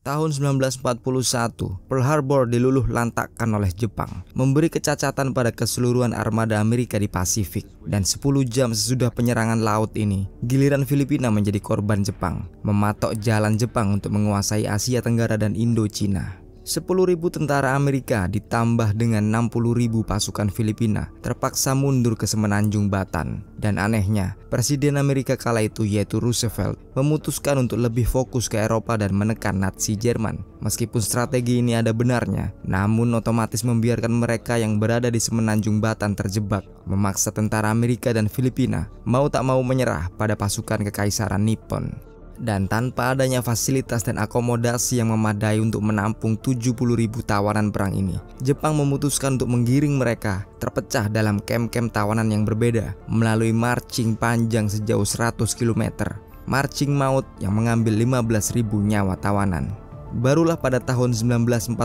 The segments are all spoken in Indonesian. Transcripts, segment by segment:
Tahun 1941, Pearl Harbor diluluh lantakkan oleh Jepang, memberi kecacatan pada keseluruhan armada Amerika di Pasifik. Dan 10 jam sesudah penyerangan laut ini, giliran Filipina menjadi korban Jepang, mematok jalan Jepang untuk menguasai Asia Tenggara dan Indochina. 10.000 tentara Amerika ditambah dengan 60.000 pasukan Filipina terpaksa mundur ke semenanjung Bataan. Dan anehnya, Presiden Amerika kala itu yaitu Roosevelt memutuskan untuk lebih fokus ke Eropa dan menekan Nazi Jerman. Meskipun strategi ini ada benarnya, namun otomatis membiarkan mereka yang berada di semenanjung Bataan terjebak, memaksa tentara Amerika dan Filipina mau tak mau menyerah pada pasukan Kekaisaran Nippon. Dan tanpa adanya fasilitas dan akomodasi yang memadai untuk menampung 70.000 tawanan perang ini, Jepang memutuskan untuk menggiring mereka terpecah dalam kem-kem tawanan yang berbeda melalui marching panjang sejauh 100 km. Marching maut yang mengambil 15.000 nyawa tawanan. Barulah pada tahun 1944,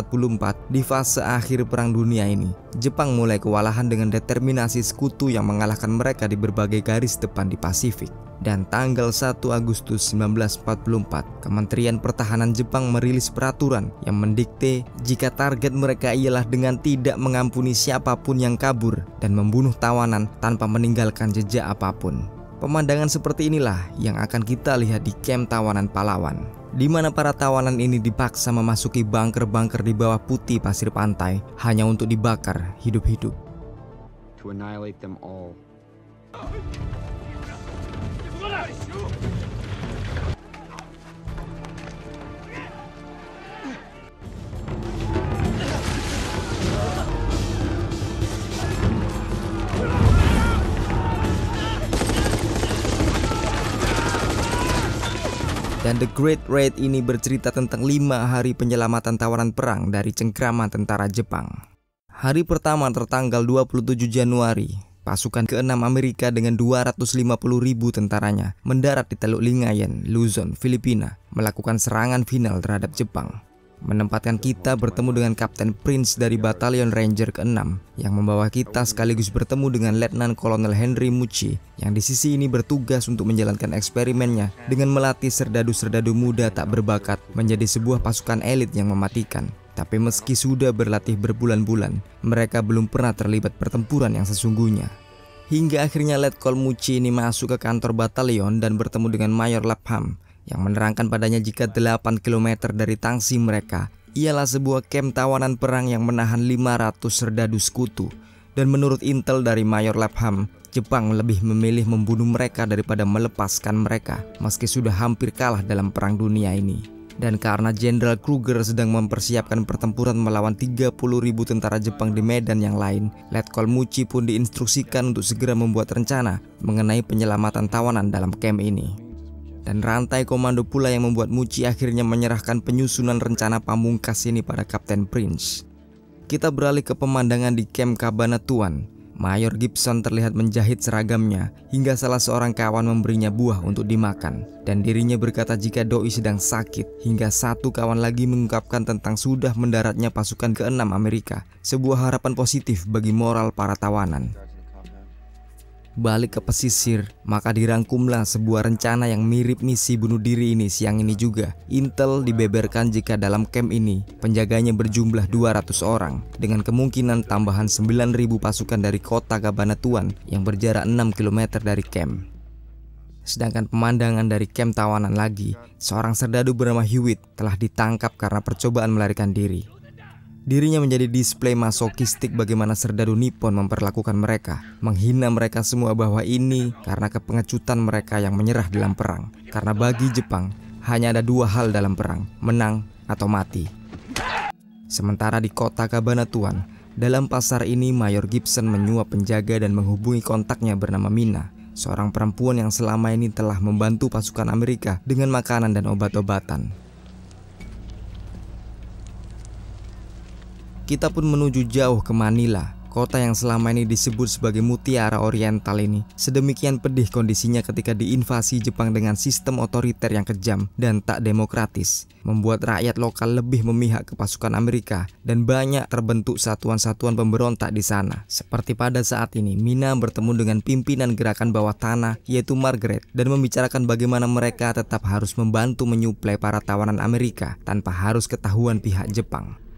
di fase akhir Perang Dunia ini, Jepang mulai kewalahan dengan determinasi sekutu yang mengalahkan mereka di berbagai garis depan di Pasifik. Dan tanggal 1 Agustus 1944, Kementerian Pertahanan Jepang merilis peraturan yang mendikte jika target mereka ialah dengan tidak mengampuni siapapun yang kabur dan membunuh tawanan tanpa meninggalkan jejak apapun. Pemandangan seperti inilah yang akan kita lihat di kem tawanan Palawan, di mana para tawanan ini dipaksa memasuki bunker-bunker di bawah putih pasir pantai hanya untuk dibakar hidup-hidup. To annihilate them all. Dan The Great Raid ini bercerita tentang 5 hari penyelamatan tawanan perang dari cengkraman tentara Jepang. Hari pertama tertanggal 27 Januari, pasukan ke-6 Amerika dengan 250.000 tentaranya mendarat di Teluk Lingayen, Luzon, Filipina, melakukan serangan final terhadap Jepang. Menempatkan kita bertemu dengan Kapten Prince dari Batalion Ranger ke-6 yang membawa kita sekaligus bertemu dengan Letnan Kolonel Henry Mucci yang di sisi ini bertugas untuk menjalankan eksperimennya dengan melatih serdadu-serdadu muda tak berbakat menjadi sebuah pasukan elit yang mematikan. Tapi meski sudah berlatih berbulan-bulan, mereka belum pernah terlibat pertempuran yang sesungguhnya. Hingga akhirnya Letkol Mucci ini masuk ke kantor batalion dan bertemu dengan Mayor Lapham yang menerangkan padanya jika 8 km dari tangsi mereka ialah sebuah kem tawanan perang yang menahan 500 serdadu sekutu. Dan menurut intel dari Mayor Lapham, Jepang lebih memilih membunuh mereka daripada melepaskan mereka meski sudah hampir kalah dalam Perang Dunia ini. Dan karena Jenderal Kruger sedang mempersiapkan pertempuran melawan 30.000 tentara Jepang di medan yang lain, Letkol Mucci pun diinstruksikan untuk segera membuat rencana mengenai penyelamatan tawanan dalam kem ini. Dan rantai komando pula yang membuat Mucci akhirnya menyerahkan penyusunan rencana pamungkas ini pada Kapten Prince. Kita beralih ke pemandangan di kem Cabanatuan. Mayor Gibson terlihat menjahit seragamnya hingga salah seorang kawan memberinya buah untuk dimakan. Dan dirinya berkata jika doi sedang sakit, hingga satu kawan lagi mengungkapkan tentang sudah mendaratnya pasukan ke-6 Amerika. Sebuah harapan positif bagi moral para tawanan. Balik ke pesisir, maka dirangkumlah sebuah rencana yang mirip misi bunuh diri ini siang ini juga. Intel dibeberkan jika dalam kem ini penjaganya berjumlah 200 orang dengan kemungkinan tambahan 9.000 pasukan dari kota Cabanatuan yang berjarak 6 km dari kem. Sedangkan pemandangan dari kem tawanan lagi, seorang serdadu bernama Hewitt telah ditangkap karena percobaan melarikan diri. Dirinya menjadi display masokistik bagaimana serdadu Nippon memperlakukan mereka, menghina mereka semua bahwa ini karena kepengecutan mereka yang menyerah dalam perang. Karena bagi Jepang hanya ada 2 hal dalam perang, menang atau mati. Sementara di kota Cabanatuan, dalam pasar ini Mayor Gibson menyuap penjaga dan menghubungi kontaknya bernama Mina, seorang perempuan yang selama ini telah membantu pasukan Amerika dengan makanan dan obat-obatan. Kita pun menuju jauh ke Manila, Kota yang selama ini disebut sebagai Mutiara Oriental ini sedemikian pedih kondisinya ketika diinvasi Jepang dengan sistem otoriter yang kejam dan tak demokratis, membuat rakyat lokal lebih memihak ke pasukan Amerika dan banyak terbentuk satuan-satuan pemberontak di sana. Seperti pada saat ini, Mina bertemu dengan pimpinan gerakan bawah tanah yaitu Margaret dan membicarakan bagaimana mereka tetap harus membantu menyuplai para tawanan Amerika tanpa harus ketahuan pihak Jepang.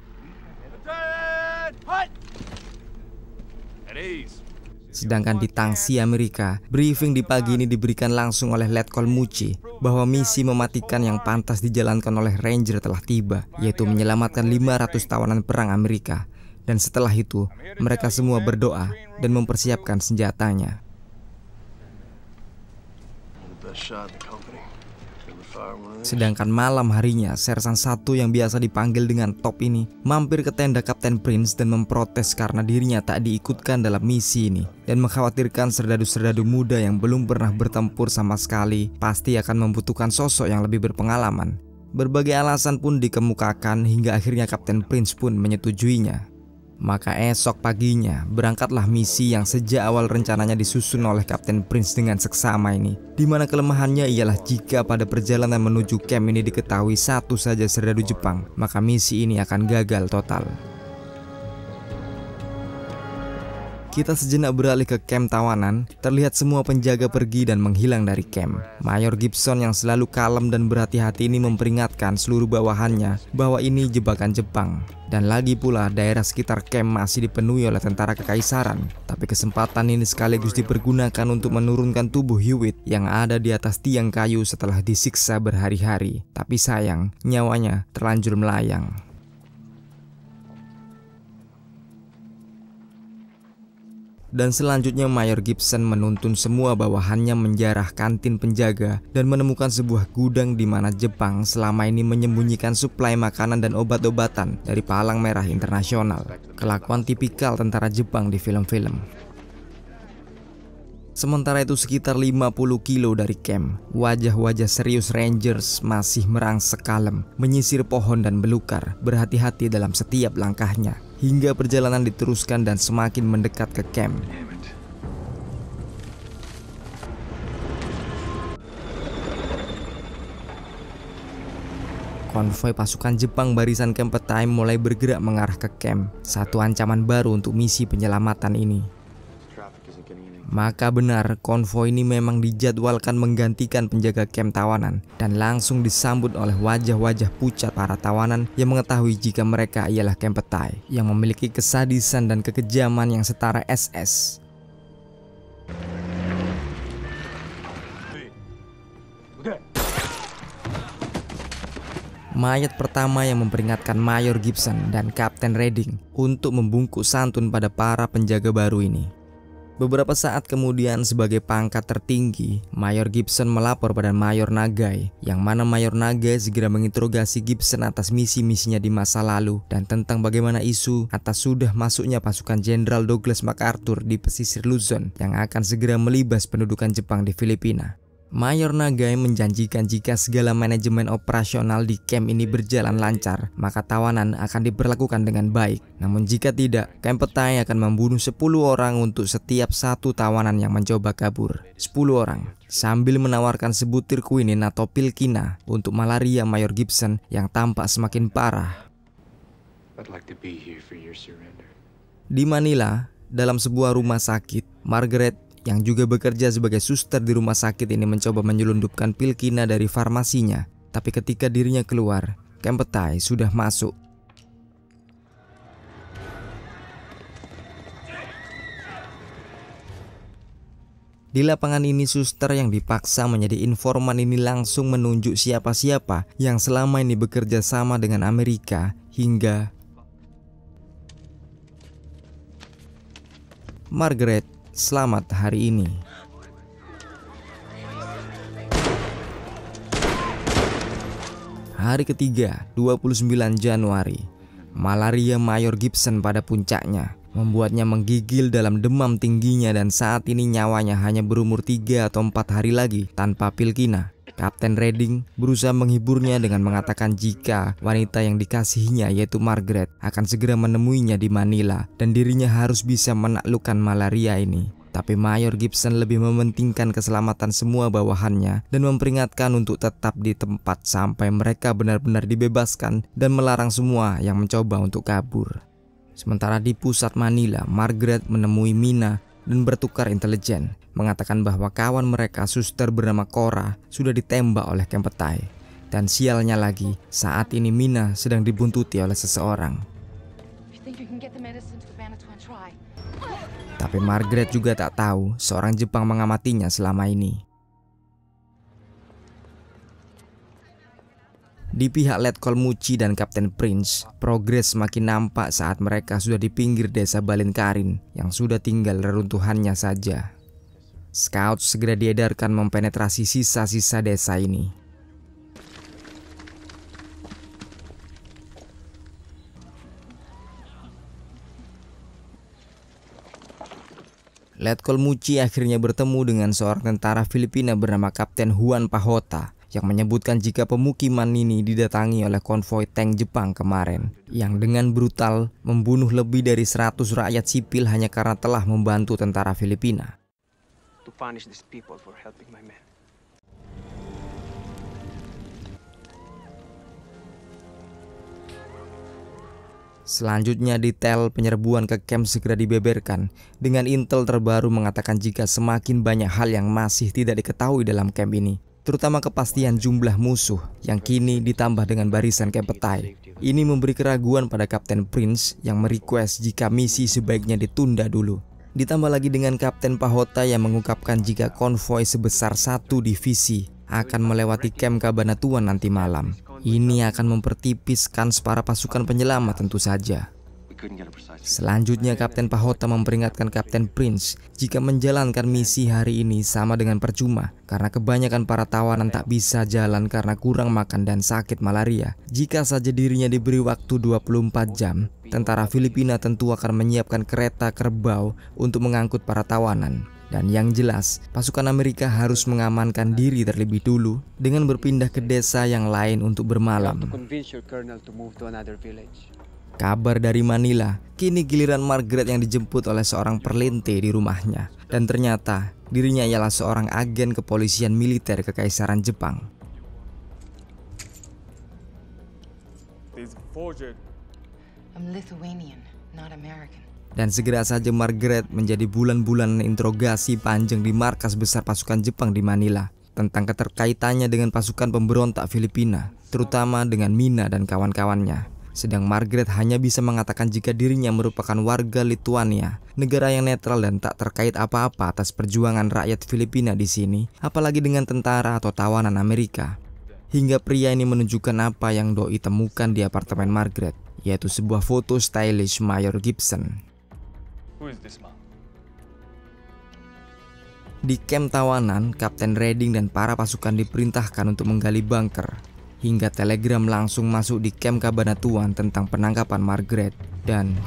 Sedangkan di tangsi Amerika, briefing di pagi ini diberikan langsung oleh Letkol Muchi bahwa misi mematikan yang pantas dijalankan oleh Ranger telah tiba, yaitu menyelamatkan 500 tawanan perang Amerika. Dan setelah itu, mereka semua berdoa dan mempersiapkan senjatanya. Sedangkan malam harinya, Sersan 1 yang biasa dipanggil dengan Top ini mampir ke tenda Kapten Prince dan memprotes karena dirinya tak diikutkan dalam misi ini dan mengkhawatirkan serdadu-serdadu muda yang belum pernah bertempur sama sekali pasti akan membutuhkan sosok yang lebih berpengalaman. Berbagai alasan pun dikemukakan hingga akhirnya Kapten Prince pun menyetujuinya. Maka esok paginya berangkatlah misi yang sejak awal rencananya disusun oleh Kapten Prince dengan seksama ini, di mana kelemahannya ialah jika pada perjalanan menuju camp ini diketahui satu saja serdadu Jepang, maka misi ini akan gagal total. Kita sejenak beralih ke camp tawanan. Terlihat semua penjaga pergi dan menghilang dari camp. Mayor Gibson yang selalu kalem dan berhati-hati ini memperingatkan seluruh bawahannya bahwa ini jebakan Jepang. Dan lagi pula daerah sekitar camp masih dipenuhi oleh tentara kekaisaran. Tapi kesempatan ini sekaligus dipergunakan untuk menurunkan tubuh Hewitt yang ada di atas tiang kayu setelah disiksa berhari-hari. Tapi sayang, nyawanya terlanjur melayang. Dan selanjutnya Mayor Gibson menuntun semua bawahannya menjarah kantin penjaga dan menemukan sebuah gudang di mana Jepang selama ini menyembunyikan suplai makanan dan obat-obatan dari Palang Merah Internasional. Kelakuan tipikal tentara Jepang di film-film. Sementara itu sekitar 50 kilo dari camp, wajah-wajah serius Rangers masih merangsek kalem, menyisir pohon dan belukar, berhati-hati dalam setiap langkahnya. Hingga perjalanan diteruskan dan semakin mendekat ke camp. Konvoi pasukan Jepang barisan Kempeitai mulai bergerak mengarah ke camp. Satu ancaman baru untuk misi penyelamatan ini. Maka benar, konvoi ini memang dijadwalkan menggantikan penjaga camp tawanan dan langsung disambut oleh wajah-wajah pucat para tawanan yang mengetahui jika mereka ialah Kempeitai yang memiliki kesadisan dan kekejaman yang setara SS. Mayat pertama yang memperingatkan Mayor Gibson dan Kapten Redding untuk membungkuk santun pada para penjaga baru ini. Beberapa saat kemudian sebagai pangkat tertinggi, Mayor Gibson melapor pada Mayor Nagai, yang mana Mayor Nagai segera menginterogasi Gibson atas misi-misinya di masa lalu dan tentang bagaimana isu atas sudah masuknya pasukan Jenderal Douglas MacArthur di pesisir Luzon yang akan segera melibas pendudukan Jepang di Filipina. Mayor Nagai menjanjikan jika segala manajemen operasional di camp ini berjalan lancar, maka tawanan akan diperlakukan dengan baik. Namun jika tidak, Kempeitai akan membunuh 10 orang untuk setiap satu tawanan yang mencoba kabur. 10 orang, sambil menawarkan sebutir quinine atau pil kina untuk malaria Mayor Gibson yang tampak semakin parah. Di Manila, dalam sebuah rumah sakit, Margaret yang juga bekerja sebagai suster di rumah sakit ini mencoba menyelundupkan pil kina dari farmasinya. Tapi ketika dirinya keluar, Kempeitai sudah masuk. Di lapangan ini suster yang dipaksa menjadi informan ini langsung menunjuk siapa-siapa yang selama ini bekerja sama dengan Amerika hingga Margaret selamat hari ini. Hari ketiga, 29 Januari. Malaria Mayor Gibson pada puncaknya membuatnya menggigil dalam demam tingginya dan saat ini nyawanya hanya berumur 3 atau 4 hari lagi tanpa pil kina. Kapten Redding berusaha menghiburnya dengan mengatakan jika wanita yang dikasihinya yaitu Margaret akan segera menemuinya di Manila dan dirinya harus bisa menaklukkan malaria ini. Tapi Mayor Gibson lebih mementingkan keselamatan semua bawahannya dan memperingatkan untuk tetap di tempat sampai mereka benar-benar dibebaskan dan melarang semua yang mencoba untuk kabur. Sementara di pusat Manila, Margaret menemui Mina dan bertukar intelijen, mengatakan bahwa kawan mereka suster bernama Cora sudah ditembak oleh Kempetai. Dan sialnya lagi, saat ini Mina sedang dibuntuti oleh seseorang. Tapi Margaret juga tak tahu seorang Jepang mengamatinya selama ini. Di pihak Letkol Muchi dan Kapten Prince, progres semakin nampak saat mereka sudah di pinggir desa Balinkarin yang sudah tinggal reruntuhannya saja. Scout segera diedarkan mempenetrasi sisa-sisa desa ini. Letkol Muchi akhirnya bertemu dengan seorang tentara Filipina bernama Kapten Juan Pahota yang menyebutkan jika pemukiman ini didatangi oleh konvoi tank Jepang kemarin yang dengan brutal membunuh lebih dari 100 rakyat sipil hanya karena telah membantu tentara Filipina. To punish these people for helping my men. Selanjutnya detail penyerbuan ke camp segera dibeberkan dengan intel terbaru mengatakan jika semakin banyak hal yang masih tidak diketahui dalam camp ini, terutama kepastian jumlah musuh yang kini ditambah dengan barisan Kempetai. Ini memberi keraguan pada Kapten Prince yang merequest jika misi sebaiknya ditunda dulu. Ditambah lagi dengan Kapten Pahota yang mengungkapkan jika konvoi sebesar 1 divisi akan melewati camp Cabanatuan nanti malam. Ini akan mempertipis kans para pasukan penyelamat tentu saja. Selanjutnya Kapten Pahota memperingatkan Kapten Prince jika menjalankan misi hari ini sama dengan percuma karena kebanyakan para tawanan tak bisa jalan karena kurang makan dan sakit malaria. Jika saja dirinya diberi waktu 24 jam, tentara Filipina tentu akan menyiapkan kereta kerbau untuk mengangkut para tawanan. Dan yang jelas, pasukan Amerika harus mengamankan diri terlebih dulu dengan berpindah ke desa yang lain untuk bermalam. Kabar dari Manila, kini giliran Margaret yang dijemput oleh seorang perlente di rumahnya. Dan ternyata dirinya ialah seorang agen kepolisian militer Kekaisaran Jepang. I'm Lithuanian, not American. Dan segera saja Margaret menjadi bulan-bulan interogasi panjang di markas besar pasukan Jepang di Manila tentang keterkaitannya dengan pasukan pemberontak Filipina, terutama dengan Mina dan kawan-kawannya. Sedang Margaret hanya bisa mengatakan jika dirinya merupakan warga Lithuania, negara yang netral dan tak terkait apa-apa atas perjuangan rakyat Filipina di sini, apalagi dengan tentara atau tawanan Amerika. Hingga pria ini menunjukkan apa yang doi temukan di apartemen Margaret, yaitu sebuah foto stylish Mayor Gibson. Di camp tawanan, Kapten Redding dan para pasukan diperintahkan untuk menggali bunker. Hingga telegram langsung masuk di camp Cabanatuan tentang penangkapan Margaret. Dan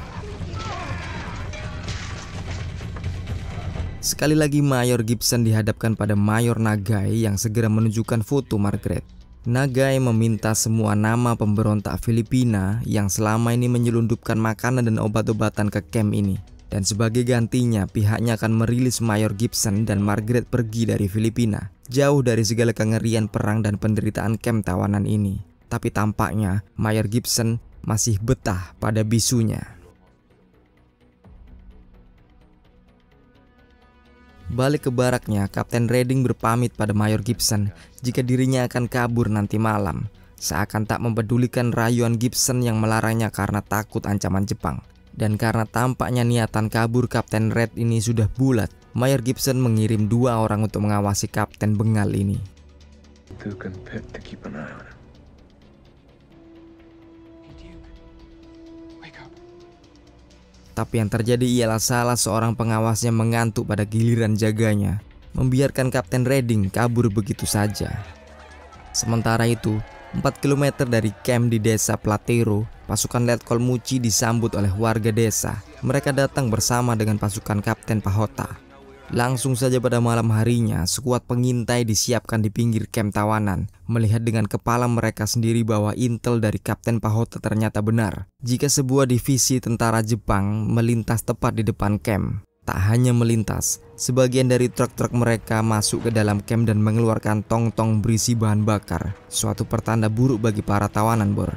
sekali lagi Mayor Gibson dihadapkan pada Mayor Nagai yang segera menunjukkan foto Margaret. Nagai meminta semua nama pemberontak Filipina yang selama ini menyelundupkan makanan dan obat-obatan ke camp ini. Dan sebagai gantinya pihaknya akan merilis Mayor Gibson dan Margaret pergi dari Filipina, jauh dari segala kengerian perang dan penderitaan camp tawanan ini. Tapi tampaknya Mayor Gibson masih betah pada bisunya. Balik ke baraknya, Kapten Redding berpamit pada Mayor Gibson jika dirinya akan kabur nanti malam, seakan tak mempedulikan rayuan Gibson yang melarangnya karena takut ancaman Jepang. Dan karena tampaknya niatan kabur Kapten Red ini sudah bulat, Mayor Gibson mengirim 2 orang untuk mengawasi Kapten Bengal ini. Tapi yang terjadi ialah salah seorang pengawasnya mengantuk pada giliran jaganya, membiarkan Kapten Redding kabur begitu saja. Sementara itu, 4 km dari camp di desa Platero, pasukan Letkol Muchi disambut oleh warga desa. Mereka datang bersama dengan pasukan Kapten Pahota. Langsung saja pada malam harinya, skuad pengintai disiapkan di pinggir kamp tawanan. Melihat dengan kepala mereka sendiri bahwa intel dari Kapten Pahota ternyata benar. Jika sebuah divisi tentara Jepang melintas tepat di depan kamp. Tak hanya melintas, sebagian dari truk-truk mereka masuk ke dalam kamp dan mengeluarkan tong-tong berisi bahan bakar. Suatu pertanda buruk bagi para tawanan, Bor.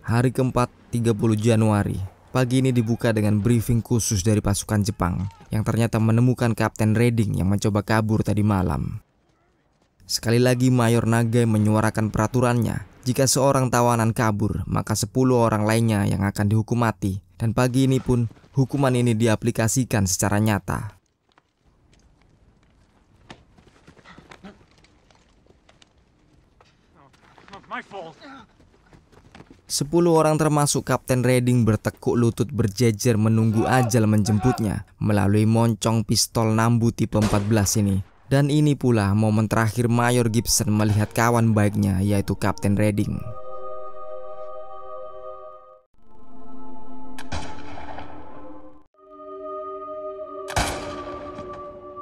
Hari keempat, 30 Januari. Pagi ini dibuka dengan briefing khusus dari pasukan Jepang yang ternyata menemukan Kapten Redding yang mencoba kabur tadi malam. Sekali lagi Mayor Nagai menyuarakan peraturannya. Jika seorang tawanan kabur, maka 10 orang lainnya yang akan dihukum mati. Dan pagi ini pun hukuman ini diaplikasikan secara nyata. My fault. 10 orang termasuk Kapten Redding bertekuk lutut berjejer menunggu ajal menjemputnya melalui moncong pistol Nambu tipe 14 ini. Dan ini pula momen terakhir Mayor Gibson melihat kawan baiknya, yaitu Kapten Redding.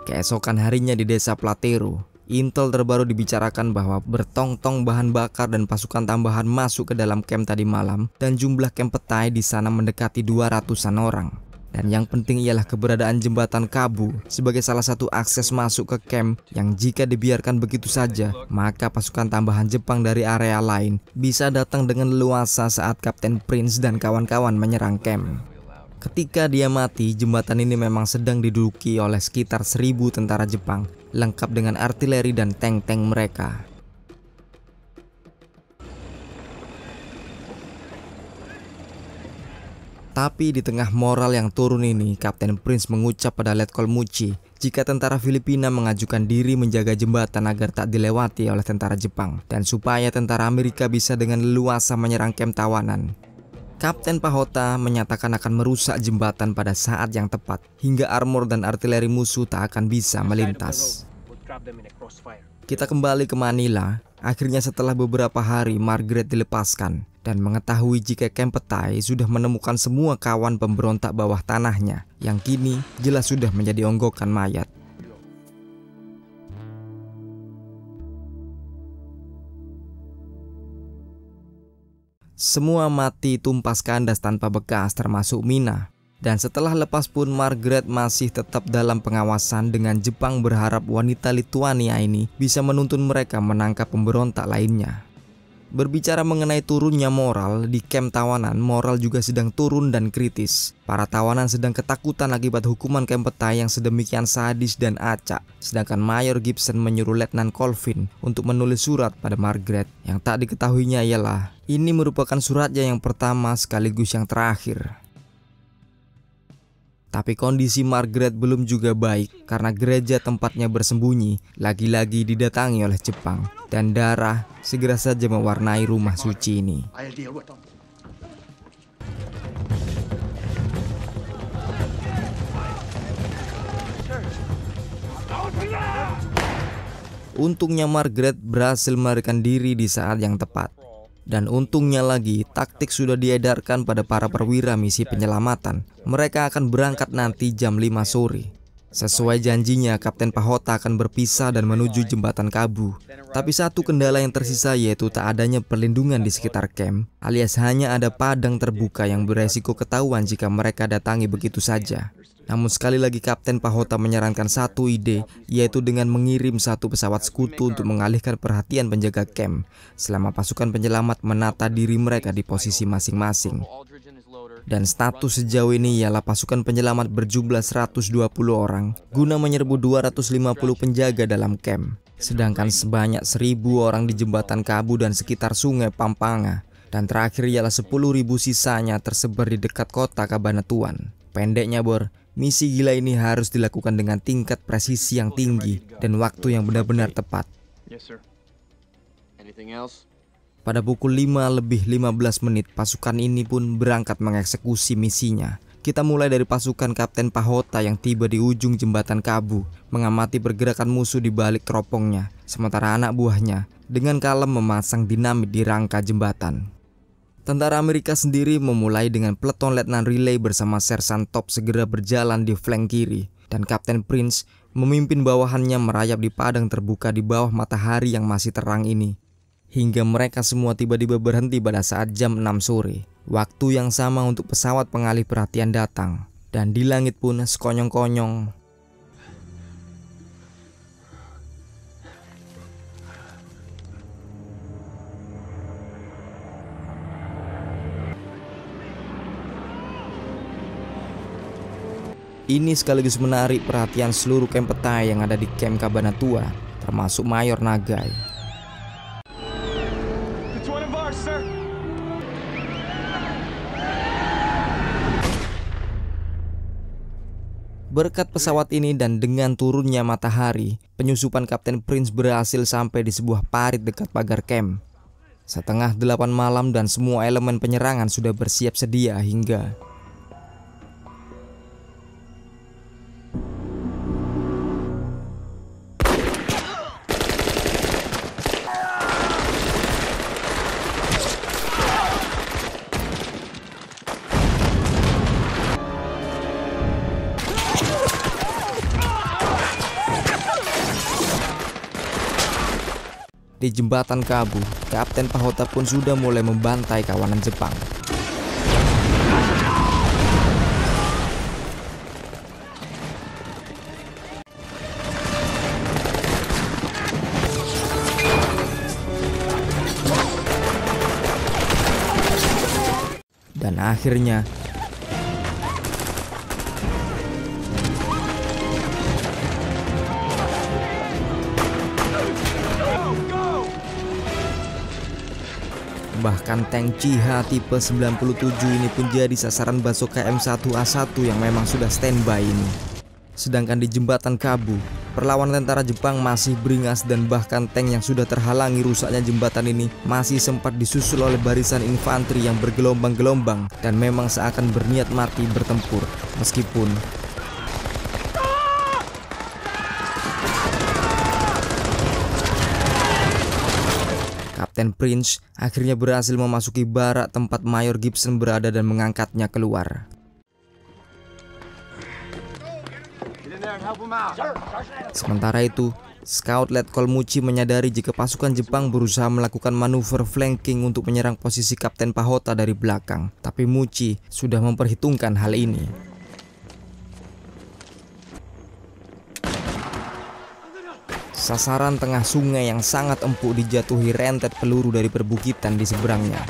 Keesokan harinya di desa Platero, intel terbaru dibicarakan bahwa bertong-tong bahan bakar dan pasukan tambahan masuk ke dalam kamp tadi malam dan jumlah kamp petai di sana mendekati 200-an orang. Dan yang penting ialah keberadaan jembatan Kabu sebagai salah satu akses masuk ke kamp yang jika dibiarkan begitu saja, maka pasukan tambahan Jepang dari area lain bisa datang dengan leluasa saat Kapten Prince dan kawan-kawan menyerang kamp. Ketika dia mati, jembatan ini memang sedang diduduki oleh sekitar 1000 tentara Jepang, lengkap dengan artileri dan tank-tank mereka. Tapi di tengah moral yang turun ini, Kapten Prince mengucap pada Letkol Muchi jika tentara Filipina mengajukan diri menjaga jembatan agar tak dilewati oleh tentara Jepang dan supaya tentara Amerika bisa dengan leluasa menyerang kamp tawanan. Kapten Pahota menyatakan akan merusak jembatan pada saat yang tepat hingga armor dan artileri musuh tak akan bisa melintas. Kita kembali ke Manila. Akhirnya setelah beberapa hari Margaret dilepaskan dan mengetahui jika kamp petai sudah menemukan semua kawan pemberontak bawah tanahnya yang kini jelas sudah menjadi onggokan mayat. Semua mati tumpas kandas tanpa bekas termasuk Mina. Dan setelah lepas pun Margaret masih tetap dalam pengawasan dengan Jepang berharap wanita Lituania ini bisa menuntun mereka menangkap pemberontak lainnya. Berbicara mengenai turunnya moral, di kamp tawanan moral juga sedang turun dan kritis. Para tawanan sedang ketakutan akibat hukuman kamp petai yang sedemikian sadis dan acak. Sedangkan Mayor Gibson menyuruh Letnan Colvin untuk menulis surat pada Margaret. Yang tak diketahuinya ialah ini merupakan suratnya yang pertama sekaligus yang terakhir. Tapi kondisi Margaret belum juga baik karena gereja tempatnya bersembunyi lagi-lagi didatangi oleh Jepang dan darah segera saja mewarnai rumah suci ini. Untungnya Margaret berhasil melarikan diri di saat yang tepat. Dan untungnya lagi, taktik sudah diedarkan pada para perwira misi penyelamatan. Mereka akan berangkat nanti jam 5 sore. Sesuai janjinya, Kapten Pahota akan berpisah dan menuju jembatan Kabu. Tapi satu kendala yang tersisa yaitu tak adanya perlindungan di sekitar kamp, alias hanya ada padang terbuka yang beresiko ketahuan jika mereka datangi begitu saja. Namun sekali lagi Kapten Pahota menyarankan satu ide, yaitu dengan mengirim satu pesawat sekutu untuk mengalihkan perhatian penjaga kamp selama pasukan penyelamat menata diri mereka di posisi masing-masing. Dan status sejauh ini ialah pasukan penyelamat berjumlah 120 orang guna menyerbu 250 penjaga dalam kamp, sedangkan sebanyak 1000 orang di jembatan Kabu dan sekitar sungai Pampanga, dan terakhir ialah 10.000 sisanya tersebar di dekat kota Cabanatuan. Pendeknya Bor, misi gila ini harus dilakukan dengan tingkat presisi yang tinggi dan waktu yang benar-benar tepat. Yes, sir. Anything else? Pada pukul 5:15 pasukan ini pun berangkat mengeksekusi misinya. Kita mulai dari pasukan Kapten Pahota yang tiba di ujung jembatan Kabu, mengamati pergerakan musuh di balik teropongnya, sementara anak buahnya dengan kalem memasang dinamit di rangka jembatan. Tentara Amerika sendiri memulai dengan peleton Letnan Riley bersama Sersan Top segera berjalan di flank kiri dan Kapten Prince memimpin bawahannya merayap di padang terbuka di bawah matahari yang masih terang ini. Hingga mereka semua tiba-tiba berhenti pada saat jam 6 sore. Waktu yang sama untuk pesawat pengalih perhatian datang. Dan di langit pun sekonyong-konyong ini sekaligus menarik perhatian seluruh camp petai yang ada di Camp Cabanatuan, termasuk Mayor Nagai. Berkat pesawat ini dan dengan turunnya matahari, penyusupan Kapten Prince berhasil sampai di sebuah parit dekat pagar camp. Setengah 8 malam dan semua elemen penyerangan sudah bersiap sedia hingga di jembatan Kabu, Kapten Pahota pun sudah mulai membantai kawanan Jepang. Dan akhirnya bahkan tank Chiha tipe 97 ini pun jadi sasaran Bazooka M1A1 yang memang sudah standby ini. Sedangkan di jembatan Kabu, perlawanan tentara Jepang masih beringas dan bahkan tank yang sudah terhalangi rusaknya jembatan ini masih sempat disusul oleh barisan infanteri yang bergelombang-gelombang dan memang seakan berniat mati bertempur. Meskipun Kapten Prince akhirnya berhasil memasuki barak tempat Mayor Gibson berada dan mengangkatnya keluar. Sementara itu, Scout Letkol Muchi menyadari jika pasukan Jepang berusaha melakukan manuver flanking untuk menyerang posisi Kapten Pahota dari belakang. Tapi Muchi sudah memperhitungkan hal ini. Sasaran tengah sungai yang sangat empuk dijatuhi rentet peluru dari perbukitan di seberangnya.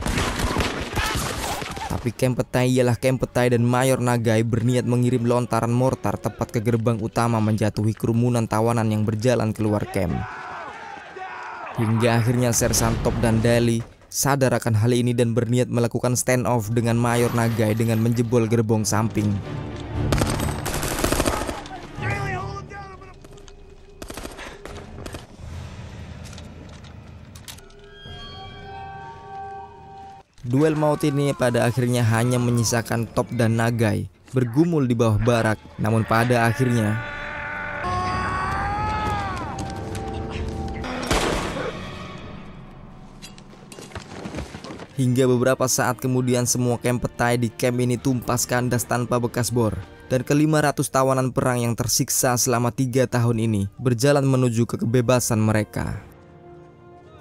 Tapi camp petai ialah camp petai dan Mayor Nagai berniat mengirim lontaran mortar tepat ke gerbang utama menjatuhi kerumunan tawanan yang berjalan keluar camp. Hingga akhirnya Sersan Top dan Dali sadar akan hal ini dan berniat melakukan standoff dengan Mayor Nagai dengan menjebol gerbong samping. Duel maut ini pada akhirnya hanya menyisakan Top dan Nagai bergumul di bawah barak. Namun pada akhirnya hingga beberapa saat kemudian semua camp petai di camp ini tumpas kandas tanpa bekas bor. Dan ke-500 tawanan perang yang tersiksa selama 3 tahun ini berjalan menuju ke kebebasan mereka.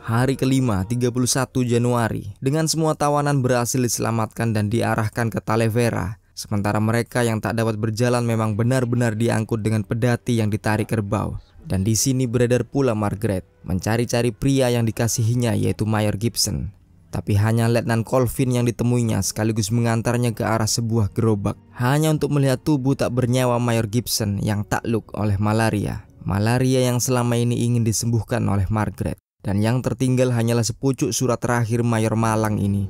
Hari kelima, 31 Januari, dengan semua tawanan berhasil diselamatkan dan diarahkan ke Talavera. Sementara mereka yang tak dapat berjalan memang benar-benar diangkut dengan pedati yang ditarik kerbau. Dan di sini beredar pula Margaret, mencari-cari pria yang dikasihinya yaitu Mayor Gibson. Tapi hanya Letnan Colvin yang ditemuinya sekaligus mengantarnya ke arah sebuah gerobak. Hanya untuk melihat tubuh tak bernyawa Mayor Gibson yang takluk oleh malaria. Malaria yang selama ini ingin disembuhkan oleh Margaret. Dan yang tertinggal hanyalah sepucuk surat terakhir Mayor Malang ini.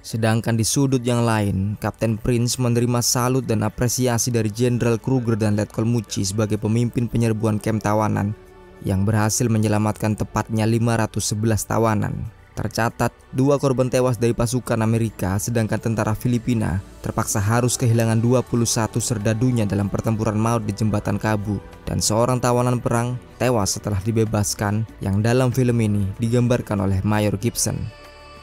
Sedangkan di sudut yang lain, Kapten Prince menerima salut dan apresiasi dari Jenderal Kruger dan Letkol Muchi sebagai pemimpin penyerbuan camp tawanan yang berhasil menyelamatkan tepatnya 511 tawanan. Tercatat 2 korban tewas dari pasukan Amerika, sedangkan tentara Filipina terpaksa harus kehilangan 21 serdadunya dalam pertempuran maut di jembatan Kabu. Dan seorang tawanan perang tewas setelah dibebaskan yang dalam film ini digambarkan oleh Mayor Gibson.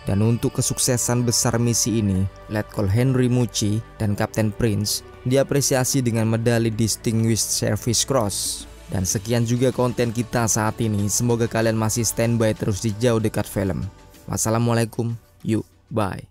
Dan untuk kesuksesan besar misi ini, Letkol Henry Mucci dan Kapten Prince diapresiasi dengan medali Distinguished Service Cross. Dan sekian juga konten kita saat ini. Semoga kalian masih standby terus di Jauh Dekat Film. Wassalamualaikum, yuk, bye.